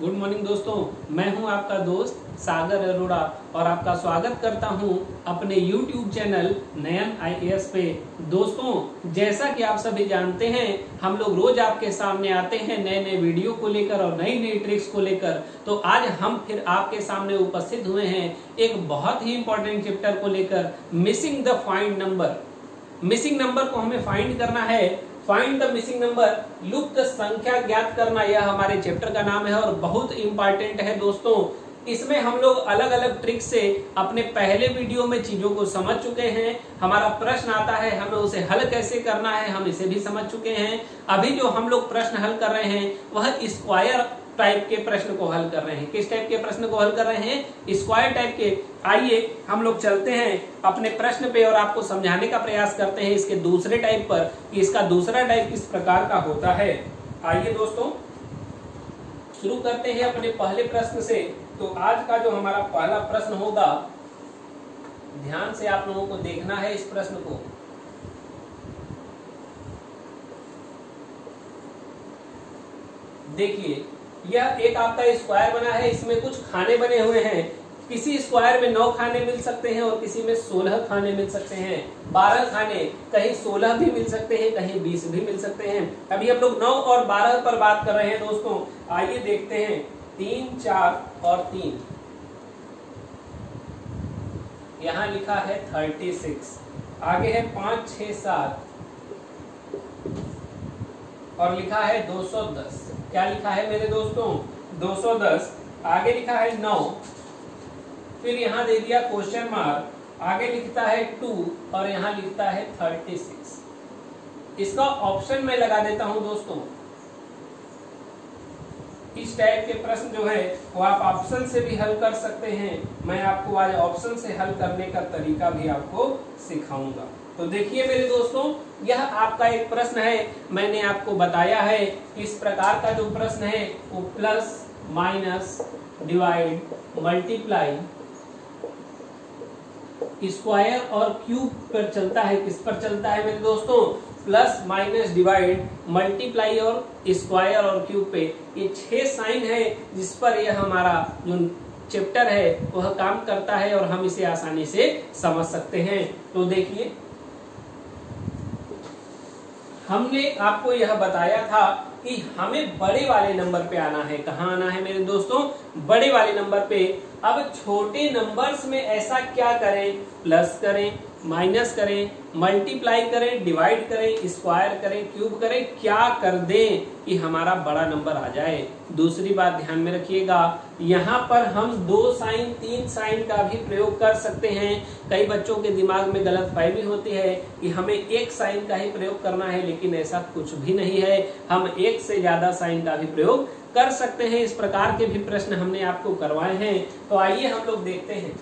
Good morning दोस्तों, मैं हूं आपका दोस्त सागर अरोड़ा और आपका स्वागत करता हूं अपने YouTube चैनल नयन IAS पे। दोस्तों, जैसा कि आप सभी जानते हैं, हम लोग रोज आपके सामने आते हैं नए नए वीडियो को लेकर और नई नई ट्रिक्स को लेकर। तो आज हम फिर आपके सामने उपस्थित हुए हैं एक बहुत ही इंपॉर्टेंट चैप्टर को लेकर, missing the find number. Missing number को हमें फाइंड करना है। फाइंड द मिसिंग नंबर, लुप्त संख्या ज्ञात करना, यह हमारे चैप्टर का नाम है और बहुत इंपॉर्टेंट है दोस्तों। इसमें हम लोग अलग अलग ट्रिक से अपने पहले वीडियो में चीजों को समझ चुके हैं। हमारा प्रश्न आता है, हमें उसे हल कैसे करना है, हम इसे भी समझ चुके हैं। अभी जो हम लोग प्रश्न हल कर रहे हैं वह स्क्वायर टाइप के प्रश्न को हल कर रहे हैं। किस टाइप के प्रश्न को हल कर रहे हैं? स्क्वायर टाइप के। आइए हम लोग चलते हैं अपने प्रश्न पे और आपको समझाने का प्रयास करते हैं इसके दूसरे टाइप पर कि इसका दूसरा टाइप किस प्रकार का होता है। आइए दोस्तों शुरू करते हैं अपने पहले प्रश्न से। तो आज का जो हमारा पहला प्रश्न होगा, ध्यान से आप लोगों को देखना है इस प्रश्न को। देखिए, यह एक आपका स्क्वायर बना है, इसमें कुछ खाने बने हुए हैं। किसी स्क्वायर में 9 खाने मिल सकते हैं और किसी में 16 खाने मिल सकते हैं। 12 खाने, कहीं 16 भी मिल सकते हैं, कहीं 20 भी मिल सकते हैं। अभी हम लोग 9 और 12 पर बात कर रहे हैं दोस्तों। आइए देखते हैं 3, 4 और 3। यहाँ लिखा है 36, आगे है 5, 6, 7 और लिखा है 210। क्या लिखा है मेरे दोस्तों? 210। आगे लिखा है 9, फिर यहाँ दे दिया क्वेश्चन मार्क, आगे लिखता है 2 और यहाँ लिखता है 36। इसका ऑप्शन मैं लगा देता हूं दोस्तों। इस टाइप के प्रश्न जो है वो आप ऑप्शन से भी हल कर सकते हैं। मैं आपको आज ऑप्शन से हल करने का तरीका भी आपको सिखाऊंगा। तो देखिए मेरे दोस्तों, यह आपका एक प्रश्न है। मैंने आपको बताया है इस प्रकार का जो प्रश्न है वो plus minus divide multiply square और क्यूब पर चलता है। किस पर चलता है मेरे दोस्तों? प्लस माइनस डिवाइड मल्टीप्लाई और स्क्वायर और क्यूब पे। ये 6 साइन है जिस पर यह हमारा जो चैप्टर है वह काम करता है और हम इसे आसानी से समझ सकते हैं। तो देखिए, हमने आपको यह बताया था कि हमें बड़े वाले नंबर पे आना है। कहाँ आना है मेरे दोस्तों? बड़े वाले नंबर पे। अब छोटे नंबर्स में ऐसा क्या करें? प्लस करें, माइनस करें, मल्टीप्लाई करें, डिवाइड करें, स्क्वायर करें, क्यूब करें, क्या कर दें कि हमारा बड़ा नंबर आ जाए। दूसरी बात ध्यान में रखिएगा, यहाँ पर हम 2 साइन 3 साइन का भी प्रयोग कर सकते हैं। कई बच्चों के दिमाग में गलतफहमी होती है कि हमें 1 साइन का ही प्रयोग करना है, लेकिन ऐसा कुछ भी नहीं है। हम 1 से ज्यादा साइन का भी प्रयोग कर सकते हैं। इस प्रकार के भी प्रश्न हमने आपको करवाए हैं। तो आइए हम लोग देखते हैं।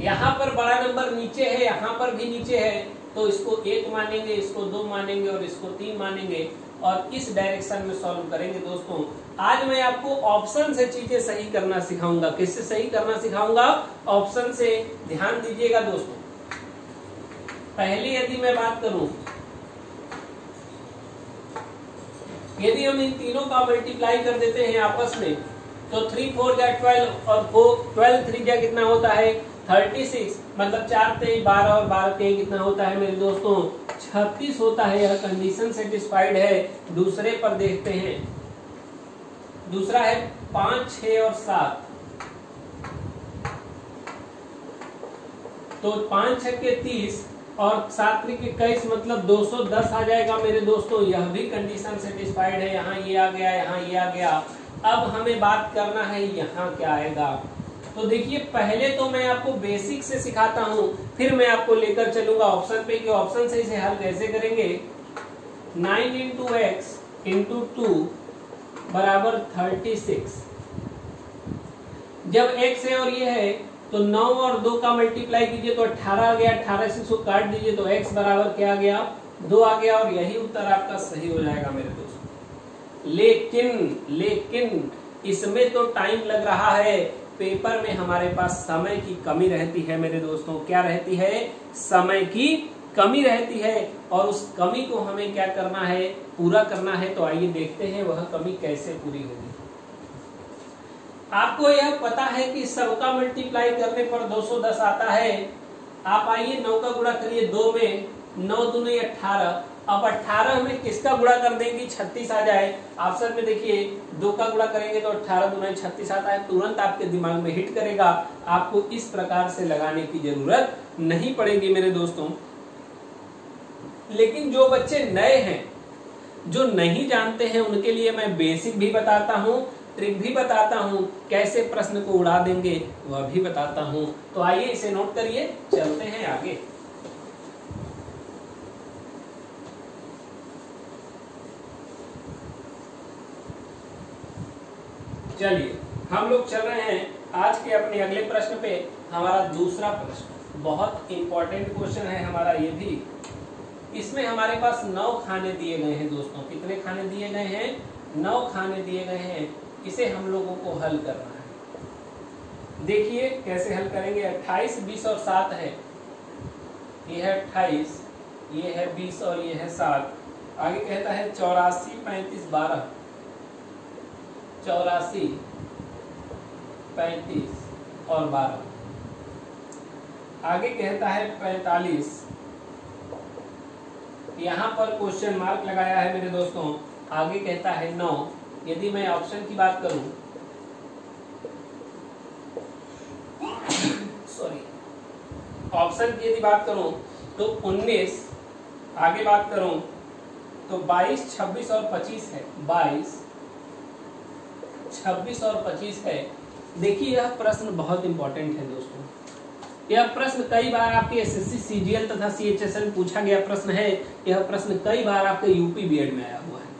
यहाँ पर बड़ा नंबर नीचे है, यहाँ पर भी नीचे है, तो इसको 1 मानेंगे, इसको 2 मानेंगे और इसको 3 मानेंगे और इस डायरेक्शन में सॉल्व करेंगे दोस्तों। आज मैं आपको ऑप्शन से चीजें सही करना सिखाऊंगा। किससे सही करना सिखाऊंगा? ऑप्शन से। ध्यान दीजिएगा दोस्तों। पहले यदि मैं बात करूं, यदि हम इन तीनों का मल्टीप्लाई कर देते हैं आपस में, तो 3 4 जा 12 और 12 3 जा कितना होता है? 36। मतलब 4 3 12 और 12 3 कितना होता है मेरे दोस्तों? 36 होता है। यह कंडीशन सेटिस्फाइड है। दूसरे पर देखते हैं। दूसरा है 5 6 और 7। तो 5 6 के 30 और 7 3 के 21, मतलब 210 आ जाएगा मेरे दोस्तों। यह भी कंडीशन सेटिस्फाइड है। यहाँ ये आ गया, यहाँ ये आ गया। अब हमें बात करना है यहाँ क्या आएगा। तो देखिए, पहले तो मैं आपको बेसिक से सिखाता हूँ, फिर मैं आपको लेकर चलूंगा ऑप्शन पे कि ऑप्शन से इसे हल कैसे करेंगे। 9 into x into 2 बराबर 36। जब x है और ये है तो 9 और 2 का मल्टीप्लाई कीजिए तो 18 आ गया। 18 से इसको काट दीजिए तो x बराबर क्या आ गया? 2 आ गया और यही उत्तर आपका सही हो जाएगा मेरे दोस्तों। लेकिन इसमें तो टाइम लग रहा है। पेपर में हमारे पास समय की कमी रहती है मेरे दोस्तों। क्या रहती है? समय की कमी रहती है और उस कमी को हमें क्या करना है? पूरा करना है। तो आइए देखते हैं वह कमी कैसे पूरी होगी। आपको यह पता है कि सबका मल्टीप्लाई करने पर 210 आता है। आप आइए 9 का गुणा करिए 2 में, 9 दूनी 18। अब 18 में किसका गुणा कर देंगे 36 आ जाए। ऑप्शन में देखिए 2 का गुणा करेंगे तो 18 दूनी 36 आता है, तुरंत आपके दिमाग में हिट करेगा। आपको इस प्रकार से लगाने की जरूरत नहीं पड़ेगी मेरे दोस्तों। लेकिन जो बच्चे नए हैं, जो नहीं जानते हैं, उनके लिए मैं बेसिक भी बताता हूं, ट्रिक भी बताता हूं, कैसे प्रश्न को उड़ा देंगे वह भी बताता हूं। तो आइए इसे नोट करिए, चलते हैं आगे। चलिए हम लोग चल रहे हैं आज के अपने अगले प्रश्न पे। हमारा दूसरा प्रश्न बहुत इंपॉर्टेंट क्वेश्चन है हमारा ये भी। इसमें हमारे पास 9 खाने दिए गए हैं दोस्तों। कितने खाने दिए गए हैं? 9 खाने दिए गए हैं। इसे हम लोगों को हल करना है। देखिए कैसे हल करेंगे। 28, 20 और 7 है। ये है 28, ये है 20 और ये है 7। आगे कहता है 84, 35, 12। 84, 35 और 12। आगे कहता है 45। यहां पर क्वेश्चन मार्क लगाया है मेरे दोस्तों। आगे कहता है 9। यदि मैं ऑप्शन की बात करूं, सॉरी, ऑप्शन की यदि बात करूं तो 19। आगे बात करूं तो 22, 26 और 25 है। 22, 26 और 25 है। देखिए यह प्रश्न बहुत इंपॉर्टेंट है दोस्तों। यह प्रश्न कई बार आपके एसएससी, सीजीएल तथा सीएचएसएल में पूछा गया प्रश्न है। यह प्रश्न कई बार आपके यूपी बीएड में आया हुआ है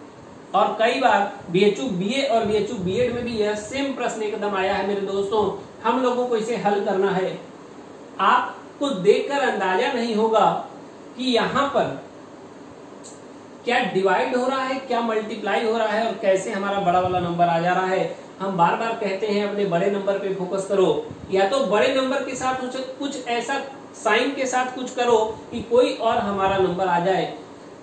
और कई बार बीएचयू बीए और बीएचयू बीएड में भी यह सेम प्रश्न एकदम आया है मेरे दोस्तों। हम लोगों को इसे हल करना है। आपको देखकर अंदाजा नहीं होगा कि यहाँ पर क्या डिवाइड हो रहा है, क्या मल्टीप्लाई हो रहा है और कैसे हमारा बड़ा वाला नंबर आ जा रहा है। हम बार बार कहते हैं अपने बड़े नंबर पे फोकस करो, या तो बड़े नंबर के साथ कुछ ऐसा साइन के साथ कुछ करो कि कोई और हमारा नंबर आ जाए।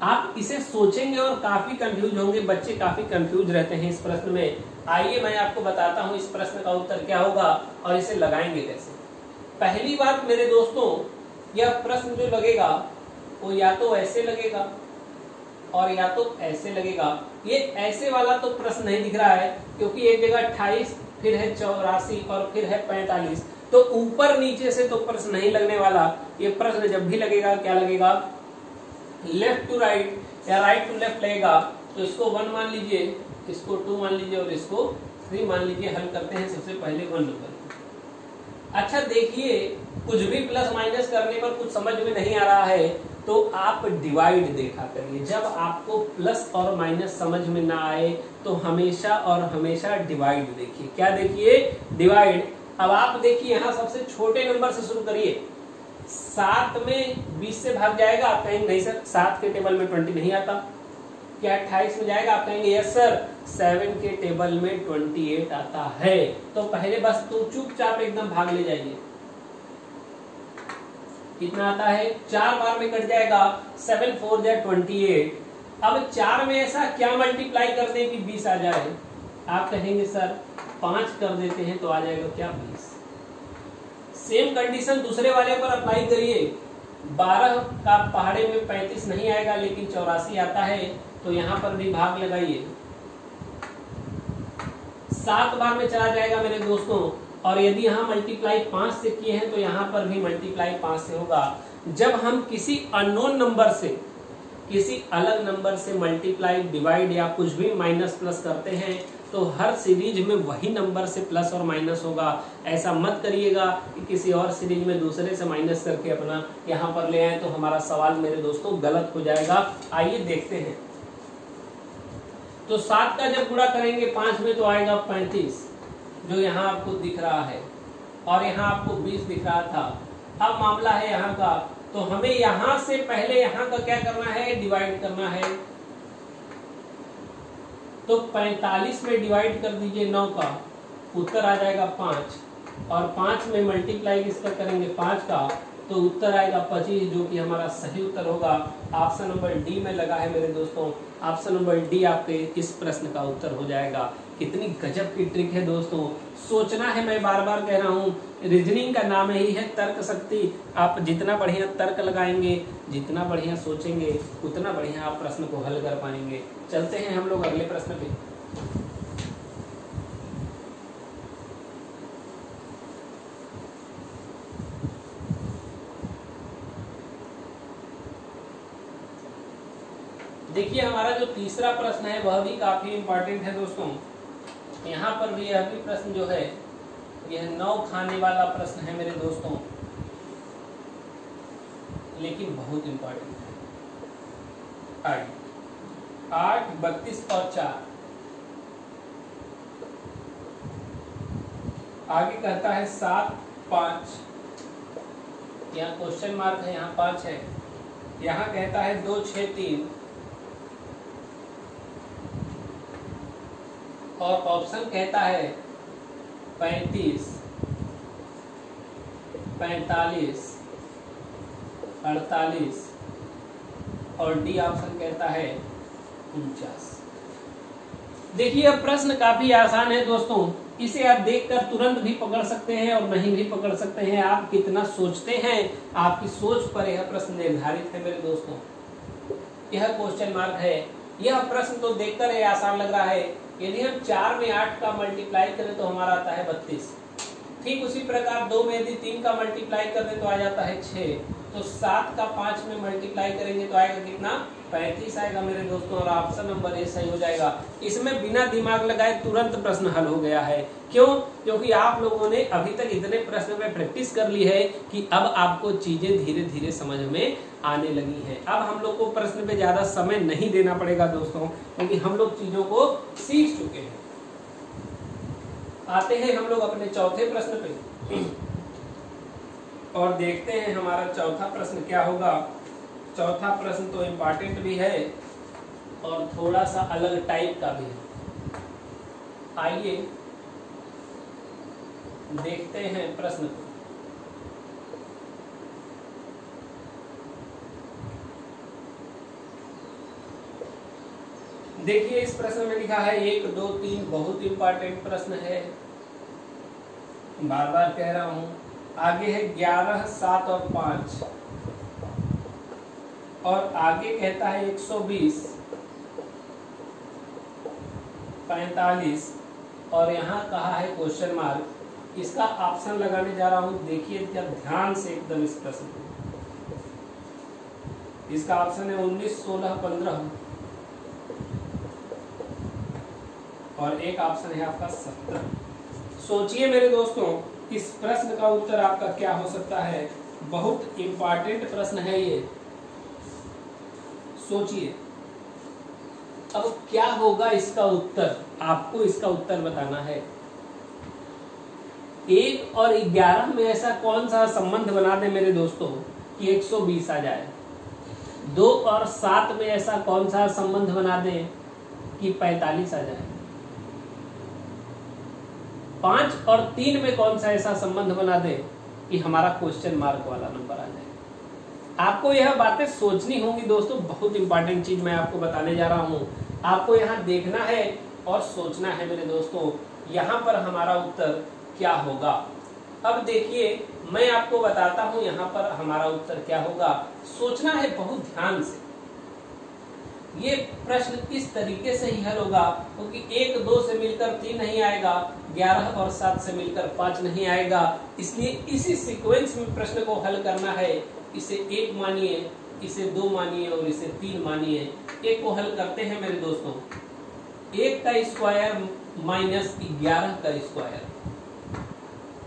आप इसे सोचेंगे और काफी कंफ्यूज होंगे। बच्चे काफी कंफ्यूज रहते हैं इस प्रश्न में। आइए मैं आपको बताता हूं इस प्रश्न का उत्तर क्या होगा और इसे लगाएंगे कैसे। पहली बात मेरे दोस्तों, यह प्रश्न जो लगेगा वो या तो ऐसे लगेगा और या तो ऐसे लगेगा। ये ऐसे वाला तो प्रश्न नहीं दिख रहा है क्योंकि एक जगह 28, फिर है 84 और फिर है 45। तो ऊपर नीचे से तो प्रश्न नहीं लगने वाला। ये प्रश्न जब भी लगेगा क्या लगेगा, लेफ्ट टू राइट या राइट टू लेफ्ट लगेगा। तो इसको 1 मान लीजिए, इसको 2 मान लीजिए और इसको 3 मान लीजिए। हल करते हैं सबसे पहले 1 नंबर। अच्छा देखिए, कुछ भी प्लस माइनस करने पर कुछ समझ में नहीं आ रहा है तो आप डिवाइड देखा करिए। जब आपको प्लस और माइनस समझ में ना आए तो हमेशा और हमेशा डिवाइड देखिए। क्या देखिए? डिवाइड। अब आप देखिए यहाँ सबसे छोटे नंबर से शुरू करिए। 7 में 20 से भाग जाएगा। आप कहेंगे नहीं सर 7 के टेबल में 20 नहीं आता। क्या 28 में जाएगा? आप कहेंगे यस सर 7 के टेबल में 28 आता है। तो पहले बस तो चुपचाप एकदम भाग ले जाइए। कितना आता है? 4 बार में कट जाएगा। 7 4 जा 28। अब 4 में ऐसा क्या मल्टीप्लाई कर दे कि 20 आ जाए? आप कहेंगे सर 5 कर देते हैं तो आ जाएगा क्या 20। सेम कंडीशन दूसरे वाले पर अप्लाई करिए। 12 का पहाड़े में 35 नहीं आएगा लेकिन 84 आता है, तो यहाँ पर भी भाग लगाइए। 7 बार में चला जाएगा मेरे दोस्तों। और यदि यहाँ मल्टीप्लाई 5 से किए हैं तो यहाँ पर भी मल्टीप्लाई 5 से होगा। जब हम किसी अननोन नंबर से, किसी अलग नंबर से मल्टीप्लाई, डिवाइड या कुछ भी माइनस प्लस करते हैं तो हर सीरीज में वही नंबर से प्लस और माइनस होगा। ऐसा मत करिएगा कि किसी और सीरीज में दूसरे से माइनस करके अपना यहाँ पर ले आए, तो हमारा सवाल मेरे दोस्तों गलत हो जाएगा। आइए देखते हैं। तो 7 का जब गुणा करेंगे 5 में तो आएगा 35, जो यहाँ आपको दिख रहा है, और यहाँ आपको 20 दिख रहा था। अब मामला है यहाँ का, तो हमें यहाँ से पहले यहाँ का क्या करना है? डिवाइड करना है। तो 45 में डिवाइड कर दीजिए 9 का, उत्तर आ जाएगा 5। और 5 में मल्टीप्लाई किसका करेंगे? 5 का, तो उत्तर आएगा 25, जो कि हमारा सही उत्तर होगा। ऑप्शन नंबर डी में लगा है मेरे दोस्तों। ऑप्शन नंबर डी आपके इस प्रश्न का उत्तर हो जाएगा। कितनी गजब की ट्रिक है दोस्तों। सोचना है, मैं बार बार कह रहा हूँ, रीजनिंग का नाम ही है तर्क शक्ति। आप जितना बढ़िया तर्क लगाएंगे, जितना बढ़िया सोचेंगे, उतना बढ़िया आप प्रश्न को हल कर पाएंगे। चलते हैं हम लोग अगले प्रश्न पे। देखिए हमारा जो तीसरा प्रश्न है वह भी काफी इंपॉर्टेंट है दोस्तों। यहाँ पर भी यह भी प्रश्न जो है यह 9 खाने वाला प्रश्न है मेरे दोस्तों, लेकिन बहुत इंपॉर्टेंट है। 8, 32 और 4। आगे कहता है 7, 5। यहाँ क्वेश्चन मार्क है, यहाँ 5 है। यहाँ कहता है 2, 6, 3 और ऑप्शन कहता है 35, 45, 48 और डी ऑप्शन कहता है 49। देखिए अब प्रश्न काफी आसान है दोस्तों, इसे आप देखकर तुरंत भी पकड़ सकते हैं और नहीं भी पकड़ सकते हैं। आप कितना सोचते हैं, आपकी सोच पर यह प्रश्न निर्धारित है मेरे दोस्तों। यह क्वेश्चन मार्क है। यह प्रश्न तो देखकर ये आसान लग रहा है। यदि हम 4 में 8 का मल्टीप्लाई करें तो हमारा आता है 32। ठीक उसी प्रकार 2 में यदि 3 का मल्टीप्लाई कर दें तो आ जाता है 6। तो 7 का 5 में मल्टीप्लाई करेंगे तो आएगा कितना, 35 आएगा मेरे दोस्तों। और ऑप्शन नंबर ए सही हो जाएगा। इसमें बिना दिमाग लगाए तुरंत प्रश्न हल हो गया है। क्यों? क्योंकि आप लोगों ने अभी तक इतने प्रश्न में प्रैक्टिस कर ली है कि अब आपको चीजें धीरे धीरे समझ में आने लगी हैं। अब हम लोग को प्रश्न पे ज्यादा समय नहीं देना पड़ेगा दोस्तों, क्योंकि हम लोग चीजों को सीख चुके हैं। आते हैं हम लोग अपने चौथे प्रश्न पे और देखते हैं हमारा चौथा प्रश्न क्या होगा। चौथा प्रश्न तो इम्पोर्टेंट भी है और थोड़ा सा अलग टाइप का भी है। आइए देखते हैं प्रश्न को। देखिए इस प्रश्न में लिखा है 1, 2, 3 बहुत इंपॉर्टेंट प्रश्न है, बार बार कह रहा हूं। आगे है 11, 7 और 5 और आगे कहता है 120, 45 और यहाँ कहा है क्वेश्चन मार्क। इसका ऑप्शन लगाने जा रहा हूं, देखिए ध्यान से एकदम इस प्रश्न को। इसका ऑप्शन है 19, 16, 15 और एक ऑप्शन है आपका 70। सोचिए मेरे दोस्तों, इस प्रश्न का उत्तर आपका क्या हो सकता है। बहुत इंपॉर्टेंट प्रश्न है ये, सोचिए। अब क्या होगा इसका उत्तर, आपको इसका उत्तर बताना है। 1 और 11 में ऐसा कौन सा संबंध बना दे मेरे दोस्तों कि 120 आ जाए। 2 और 7 में ऐसा कौन सा संबंध बना दे कि 45 आ जाए। 5 और 3 में कौन सा ऐसा संबंध बना दे कि हमारा क्वेश्चन मार्क वाला नंबर आ जाए। आपको यह बातें सोचनी होंगी दोस्तों। बहुत इंपॉर्टेंट चीज मैं आपको बताने जा रहा हूं। आपको यहाँ देखना है और सोचना है मेरे दोस्तों, यहाँ पर हमारा उत्तर क्या होगा। अब देखिए मैं आपको बताता हूं यहाँ पर हमारा उत्तर क्या होगा। सोचना है बहुत ध्यान से। ये प्रश्न इस तरीके से ही हल होगा, क्योंकि 1, 2 से मिलकर 3 नहीं आएगा, 11 और 7 से मिलकर 5 नहीं आएगा। इसलिए इसी सीक्वेंस में प्रश्न को हल करना है। इसे 1 मानिए, इसे 2 मानिए और इसे 3 मानिए। एक को हल करते हैं मेरे दोस्तों। 1 का स्क्वायर माइनस 11 का स्क्वायर,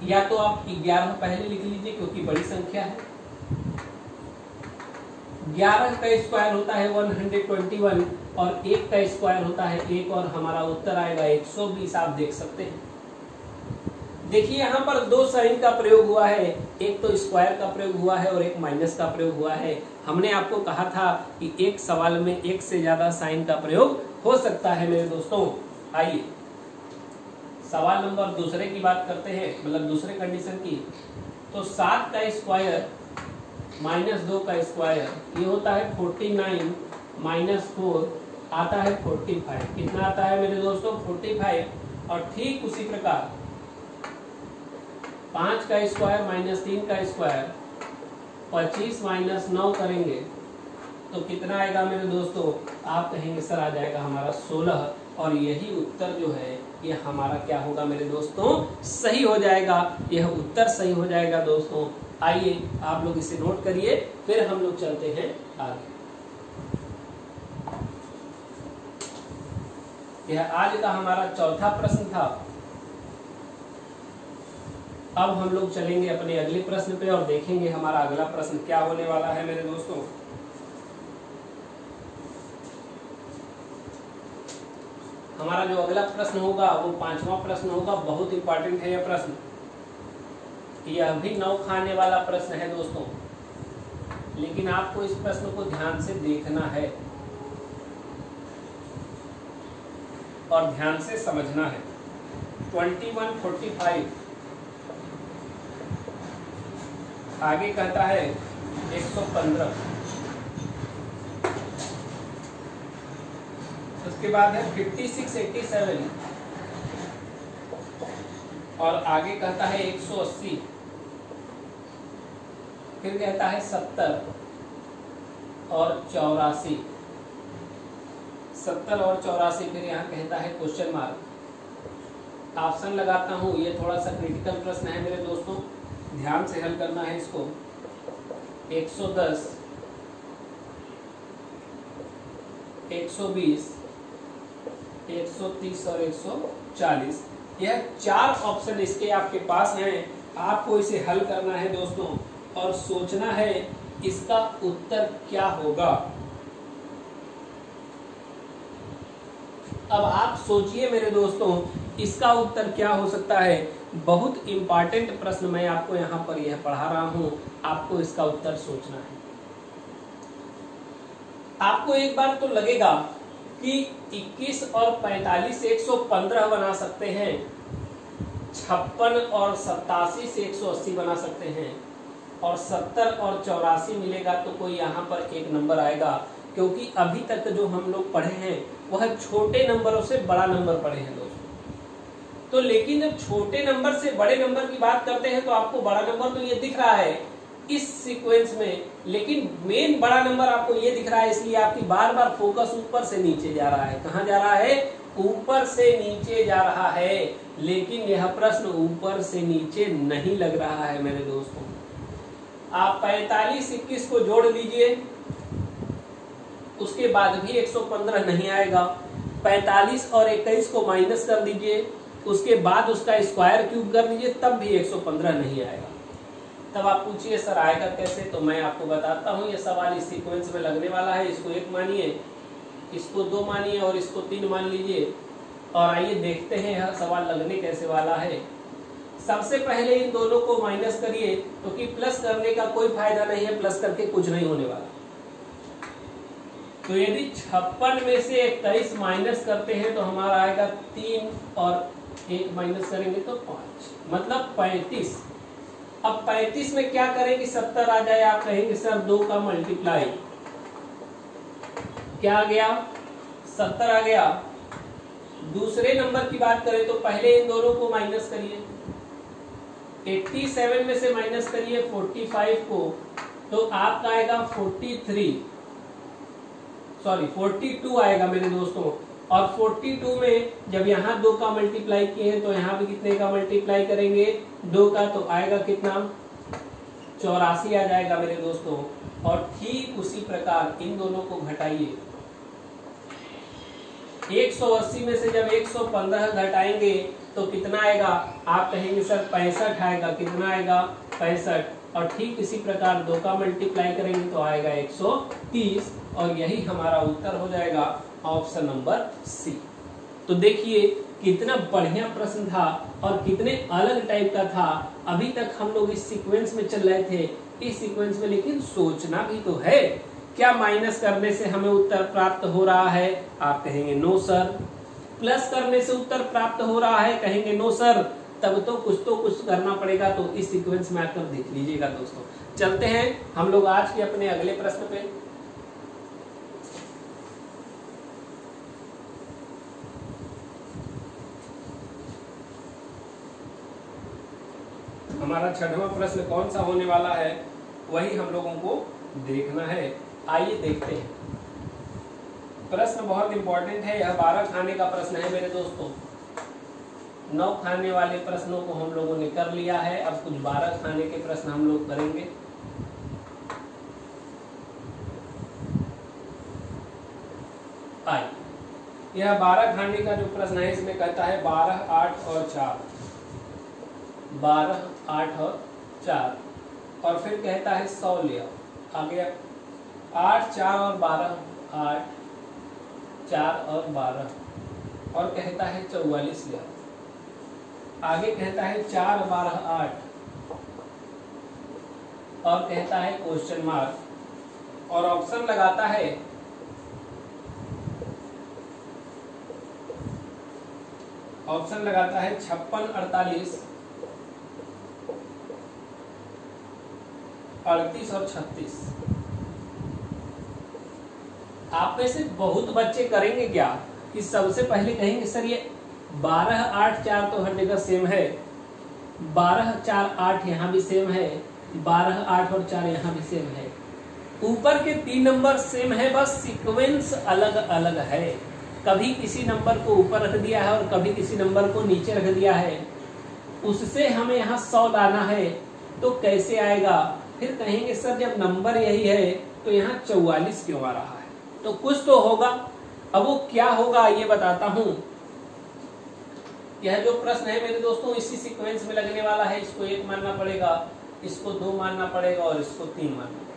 या तो आप 11 पहले लिख लीजिए क्योंकि बड़ी संख्या है। 11 का स्क्वायर होता है 121 और 1 का स्क्वायर होता है 1 और हमारा उत्तर आएगा 120। आप देख सकते हैं। देखिए यहाँ पर 2 साइन का प्रयोग हुआ है, एक तो स्क्वायर का प्रयोग हुआ है और एक माइनस का प्रयोग हुआ है। हमने आपको कहा था कि एक सवाल में एक से ज्यादा साइन का प्रयोग हो सकता है मेरे दोस्तों। आइए सवाल नंबर दूसरे की बात करते हैं, मतलब दूसरे कंडीशन की। तो 7 का स्क्वायर माइनस 2 का स्क्वायर, ये होता है 49 माइनस 4 आता है 45। कितना आता है मेरे दोस्तों? 45। और ठीक उसी प्रकार 5 का स्क्वायर माइनस 3 का स्क्वायर 25 माइनस 9 करेंगे तो कितना आएगा मेरे दोस्तों? आप कहेंगे सर आ जाएगा हमारा 16, और यही उत्तर जो है ये हमारा क्या होगा मेरे दोस्तों? सही हो जाएगा। यह उत्तर सही हो जाएगा दोस्तों। आइए आप लोग इसे नोट करिए, फिर हम लोग चलते हैं आगे। यह आज का हमारा चौथा प्रश्न था। अब हम लोग चलेंगे अपने अगले प्रश्न पे और देखेंगे हमारा अगला प्रश्न क्या होने वाला है मेरे दोस्तों। हमारा जो अगला प्रश्न होगा वो 5वां प्रश्न होगा। बहुत इंपॉर्टेंट है यह प्रश्न। यह भी 9 खाने वाला प्रश्न है दोस्तों, लेकिन आपको इस प्रश्न को ध्यान से देखना है और ध्यान से समझना है। 2145 आगे कहता है 115, उसके बाद है 5687 और आगे कहता है 180, फिर कहता है 70 और 84। 70 और 84, फिर यहाँ कहता है क्वेश्चन मार्क। ऑप्शन लगाता हूँ। ये थोड़ा सा क्रिटिकल प्रश्न है मेरे दोस्तों, ध्यान से हल करना है इसको। 110, 120, 130 और 140, यह 4 ऑप्शन इसके आपके पास हैं। आपको इसे हल करना है दोस्तों और सोचना है इसका उत्तर क्या होगा। अब आप सोचिए मेरे दोस्तों इसका उत्तर क्या हो सकता है। बहुत इंपॉर्टेंट प्रश्न मैं आपको यहाँ पर यह पढ़ा रहा हूँ, आपको इसका उत्तर सोचना है। आपको एक बार तो लगेगा कि 21 और 45 से 115 बना सकते हैं, 56 और 87 से 180 बना सकते हैं, और 70 और 84 मिलेगा तो कोई यहाँ पर एक नंबर आएगा, क्योंकि अभी तक जो हम लोग पढ़े हैं वह छोटे नंबरों से बड़ा नंबर पढ़े हैं दोस्तों। तो लेकिन जब छोटे नंबर से बड़े नंबर की बात करते हैं तो आपको बड़ा नंबर तो ये दिख रहा है इस सीक्वेंस में, लेकिन मेन बड़ा नंबर आपको ये दिख रहा है, इसलिए आपकी बार बार फोकस ऊपर से नीचे जा रहा है। कहाँ जा रहा है? ऊपर से नीचे जा रहा है। लेकिन यह प्रश्न ऊपर से नीचे नहीं लग रहा है मेरे दोस्तों। आप 45 21 को जोड़ लीजिए, उसके बाद भी 115 नहीं आएगा। 45 और 21 को माइनस कर दीजिए, उसके बाद उसका स्क्वायर क्यूब कर लीजिए, तब भी 115 नहीं आएगा। तब आप पूछिए सर आएगा कैसे? तो मैं आपको बताता हूँ। ये सवाल इस सीक्वेंस में लगने वाला है। इसको 1 मानिए, इसको 2 मानिए और इसको 3 मान लीजिए, और आइए देखते हैं यह सवाल लगने कैसे वाला है। सबसे पहले इन दोनों को माइनस करिए, क्योंकि प्लस करने का कोई फायदा नहीं है, प्लस करके कुछ नहीं होने वाला। तो यदि 56 में से 21 माइनस करते हैं तो हमारा आएगा 3 और 1 माइनस करेंगे तो 5, मतलब 35। अब 35 में क्या करें कि 70 आ जाए? आप कहेंगे सर 2 का मल्टीप्लाई, क्या आ गया? 70 आ गया। दूसरे नंबर की बात करें तो पहले इन दोनों को माइनस करिए। 87 में से माइनस करिए 45 को, तो आपका आएगा 42 आएगा मेरे दोस्तों। और 42 में जब यहाँ 2 का मल्टीप्लाई किए हैं तो यहाँ भी कितने का मल्टीप्लाई करेंगे? 2 का, तो आएगा कितना? 84 आ जाएगा मेरे दोस्तों। और ठीक उसी प्रकार इन दोनों को घटाइए। 180 में से जब 115 घटाएंगे तो कितना आएगा? आप कहेंगे सर 65 आएगा। कितना आएगा? 65। और ठीक इसी प्रकार 2 का मल्टीप्लाई करेंगे तो आएगा 130, और यही हमारा उत्तर हो जाएगा ऑप्शन नंबर सी। तो देखिए कितना बढ़िया प्रश्न था और कितने अलग टाइप का था। अभी तक हम लोग इस सीक्वेंस में चल रहे थे, इस सीक्वेंस में, लेकिन सोचना भी तो है। क्या माइनस करने से हमें उत्तर प्राप्त हो रहा है? आप कहेंगे नो सर। प्लस करने से उत्तर प्राप्त हो रहा है? कहेंगे नो सर। तब तो कुछ करना पड़ेगा। तो इस सीक्वेंस में आकर देख लीजिएगा दोस्तों। चलते हैं हम लोग आज के अपने अगले प्रश्न पे। हमारा छठवां प्रश्न कौन सा होने वाला है वही हम लोगों को देखना है। आइए देखते हैं। प्रश्न बहुत इंपॉर्टेंट है, यह 12 खाने का प्रश्न है मेरे दोस्तों। 9 खाने वाले प्रश्नों को हम लोगों ने कर लिया है, अब कुछ 12 खाने के प्रश्न हम लोग करेंगे। आइए, यह 12 खाने का जो प्रश्न है इसमें कहता है 12, 8 और 4, 12, 8 और 4, और फिर कहता है 100 ले आओ। आ गया 8, 4 और 12, 8, 4 और 12, और कहता है 44 ले आओ। आगे कहता है 4, 12, 8, और कहता है क्वेश्चन मार्क, और ऑप्शन लगाता है ऑप्शन लगाता है 56, 48, 38 और 36। आप में से बहुत बच्चे करेंगे क्या कि सबसे पहले कहेंगे सर ये 12, 8, 4 तो हर जगह सेम है, 12, 4, 8 यहाँ भी सेम है, 12, 8 और 4 यहाँ भी सेम है। ऊपर के 3 नंबर सेम है, बस सीक्वेंस अलग अलग है। कभी किसी नंबर को ऊपर रख दिया है और कभी किसी नंबर को नीचे रख दिया है। उससे हमें यहाँ 100 लाना है तो कैसे आएगा? फिर कहेंगे सर जब नंबर यही है तो यहाँ 44 क्यों आ रहा है? तो कुछ तो होगा। अब वो क्या होगा ये बताता हूं। यह जो प्रश्न है मेरे दोस्तों इसी सीक्वेंस में लगने वाला है। इसको 1 मानना पड़ेगा, इसको 2 मानना पड़ेगा और इसको 3 मानना पड़ेगा।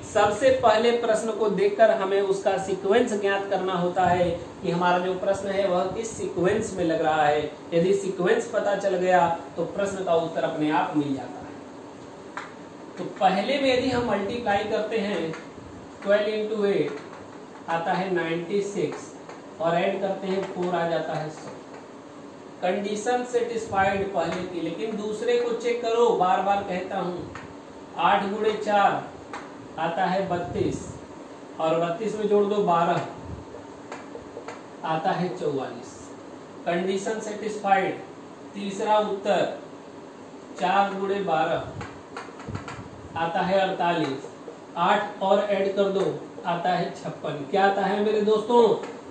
सबसे पहले प्रश्न को देखकर हमें उसका सीक्वेंस ज्ञात करना होता है कि हमारा जो प्रश्न है वह किस सीक्वेंस में लग रहा है। यदि सीक्वेंस पता चल गया तो प्रश्न का उत्तर अपने आप मिल जाता है। तो पहले में यदि हम मल्टीप्लाई करते हैं 12 इंटू 8 आता है 96, और ऐड करते हैं 4 आ जाता है 100। कंडीशन सेटिस्फाइड पहले की, लेकिन दूसरे को चेक करो, बार बार कहता हूं। 8 गुणे 4 आता है 32, और 32 में जोड़ दो 12 आता है 44। Condition satisfied. तीसरा उत्तर 4 गुणे 12 आता है 48, 8 और ऐड कर दो आता है 56। क्या आता है मेरे दोस्तों?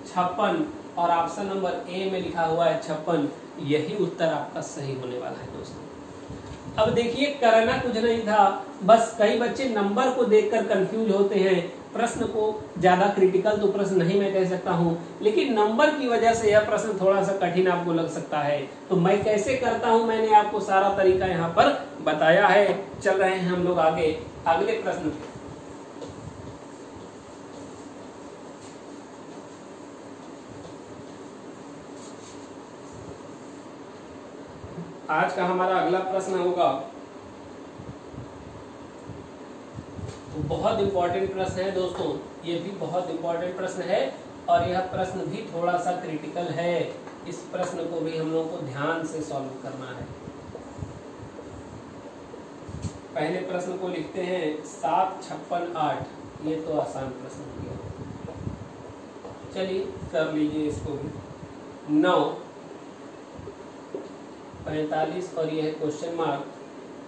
56, और ऑप्शन नंबर ए में लिखा हुआ है 56। यही उत्तर आपका सही होने वाला है दोस्तों। अब देखिए करना कुछ नहीं था, बस कई बच्चे नंबर को देखकर कंफ्यूज होते हैं। प्रश्न को ज्यादा क्रिटिकल तो प्रश्न नहीं मैं कह सकता हूं, लेकिन नंबर की वजह से यह प्रश्न थोड़ा सा कठिन आपको लग सकता है। तो मैं कैसे करता हूं मैंने आपको सारा तरीका यहाँ पर बताया है। चल रहे हैं हम लोग आगे अगले प्रश्न पे। आज का हमारा अगला प्रश्न होगा, बहुत इंपॉर्टेंट प्रश्न है दोस्तों। ये भी बहुत इंपॉर्टेंट प्रश्न है और यह प्रश्न भी थोड़ा सा क्रिटिकल है। इस प्रश्न को भी हम लोगों को ध्यान से सॉल्व करना है। पहले प्रश्न को लिखते हैं 7, 56, 8। ये तो आसान प्रश्न हो गया, चलिए कर लीजिए इसको भी। 9, 45 और यह है क्वेश्चन मार्क।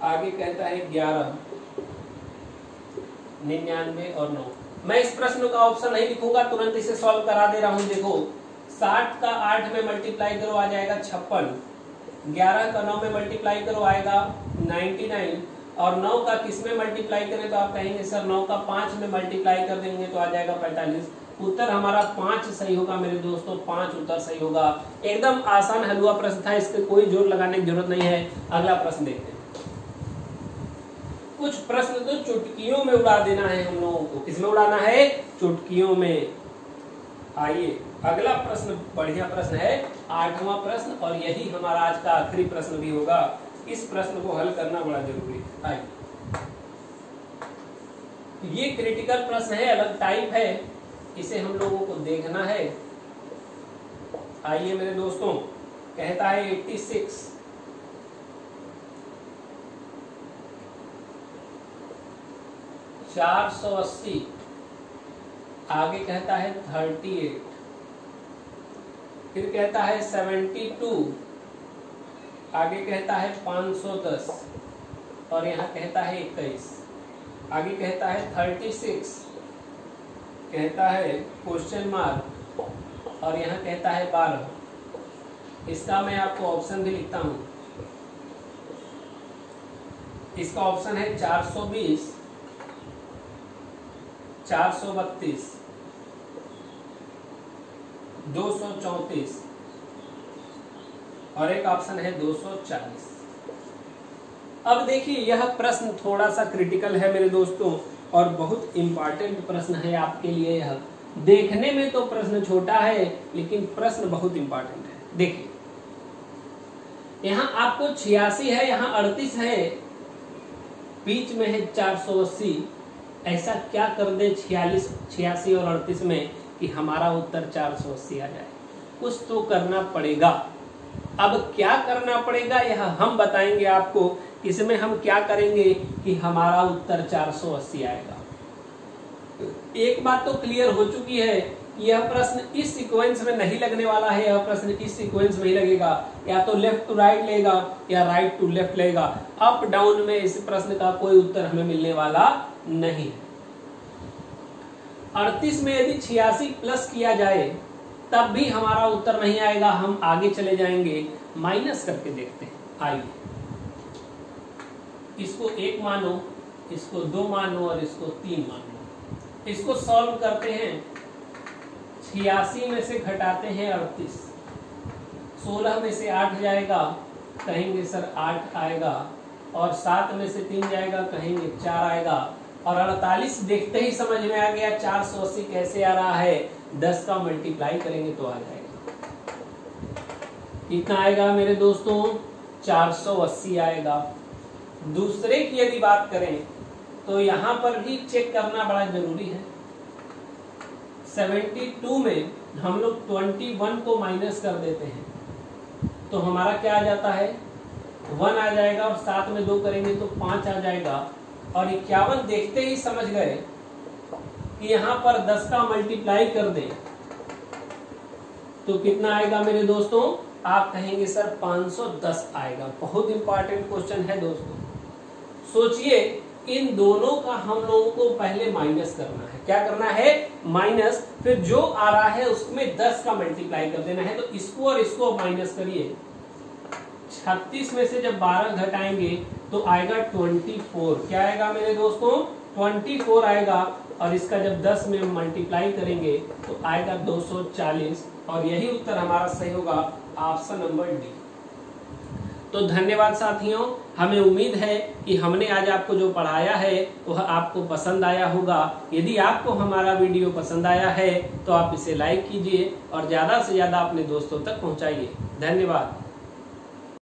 आगे कहता है 11, 99 और 9। मैं इस प्रश्न का ऑप्शन नहीं लिखूंगा, तुरंत इसे सॉल्व करा दे रहा हूं। देखो 60 का 8 में मल्टीप्लाई करो आ जाएगा 56, 11 का 9 में मल्टीप्लाई करो आएगा 99, और 9 का किस में मल्टीप्लाई करें तो आप कहेंगे सर 9 का 5 में मल्टीप्लाई कर देंगे तो आ जाएगा 45। उत्तर हमारा 5 सही होगा मेरे दोस्तों, 5 उत्तर सही होगा। एकदम आसान हलवा प्रश्न था, इसके कोई जोर लगाने की जरूरत नहीं है। अगला प्रश्न देखते हैं। कुछ प्रश्न तो चुटकियों में उड़ा देना है हम लोगों को। किसमें उड़ाना है? चुटकियों में। आइए अगला प्रश्न बढ़िया प्रश्न है, 8वां प्रश्न, और यही हमारा आज का आखिरी प्रश्न भी होगा। इस प्रश्न को हल करना बड़ा जरूरी है। आइए, ये क्रिटिकल प्रश्न है, अलग टाइप है, इसे हम लोगों को देखना है। आइए मेरे दोस्तों, कहता है 86, 480, आगे कहता है 38, फिर कहता है 72, आगे कहता है 510 और यहाँ कहता है 21, आगे कहता है 36, कहता है क्वेश्चन मार्क और यहाँ कहता है 12। इसका मैं आपको ऑप्शन भी लिखता हूँ। इसका ऑप्शन है 420, 432, 234 और एक ऑप्शन है 240। अब देखिए यह प्रश्न थोड़ा सा क्रिटिकल है मेरे दोस्तों और बहुत इंपॉर्टेंट प्रश्न है आपके लिए। यह देखने में तो प्रश्न छोटा है लेकिन प्रश्न बहुत इंपॉर्टेंट है। देखिए यहाँ आपको 86 है, यहाँ 38 है, बीच में है 480। ऐसा क्या कर दे 86 और 38 में कि हमारा उत्तर 480 आ जाए? कुछ तो करना पड़ेगा। अब क्या करना पड़ेगा यह हम बताएंगे आपको। इसमें हम क्या करेंगे कि हमारा उत्तर 480 आएगा। एक बात तो क्लियर हो चुकी है कि यह प्रश्न इस सीक्वेंस में नहीं लगने वाला है। यह प्रश्न इस सीक्वेंस में ही लगेगा, या तो लेफ्ट टू राइट लेगा या राइट टू लेफ्ट लेगा। अप डाउन में इस प्रश्न का कोई उत्तर हमें मिलने वाला नहीं है। 38 में यदि 86 प्लस किया जाए तब भी हमारा उत्तर नहीं आएगा। हम आगे चले जाएंगे, माइनस करके देखते हैं। आइए, इसको 1 मानो, इसको 2 मानो और इसको 3 मानो। इसको सॉल्व करते हैं। 86 में से घटाते हैं 38, 16 में से 8 जाएगा, कहेंगे सर 8 आएगा, और 7 में से 3 जाएगा, कहेंगे 4 आएगा, और 48 देखते ही समझ में आ गया 480 कैसे आ रहा है। 10 का मल्टीप्लाई करेंगे तो आ जाएगा। कितना आएगा मेरे दोस्तों? 480 आएगा। दूसरे की यदि बात करें तो यहां पर भी चेक करना बड़ा जरूरी है। 72 में हम लोग 21 को माइनस कर देते हैं तो हमारा क्या आ जाता है? 1 आ जाएगा, और 7 में 2 करेंगे तो 5 आ जाएगा, और 51 देखते ही समझ गए कि यहां पर 10 का मल्टीप्लाई कर दें तो कितना आएगा मेरे दोस्तों? आप कहेंगे सर 510 आएगा। बहुत इंपॉर्टेंट क्वेश्चन है दोस्तों। सोचिए, इन दोनों का हम लोगों को पहले माइनस करना है। क्या करना है? माइनस। फिर जो आ रहा है उसमें 10 का मल्टीप्लाई कर देना है। तो इसको और इसको माइनस करिए। 36 में से जब 12 घटाएंगे तो आएगा 24। क्या आएगा मेरे दोस्तों? 24 आएगा, और इसका जब 10 में मल्टीप्लाई करेंगे तो आएगा 240, और यही उत्तर हमारा सही होगा, ऑप्शन नंबर डी। तो धन्यवाद साथियों। हमें उम्मीद है कि हमने आज आपको जो पढ़ाया है वह आपको पसंद आया होगा। यदि आपको हमारा वीडियो पसंद आया है तो आप इसे लाइक कीजिए और ज्यादा से ज्यादा अपने दोस्तों तक पहुंचाइए। धन्यवाद।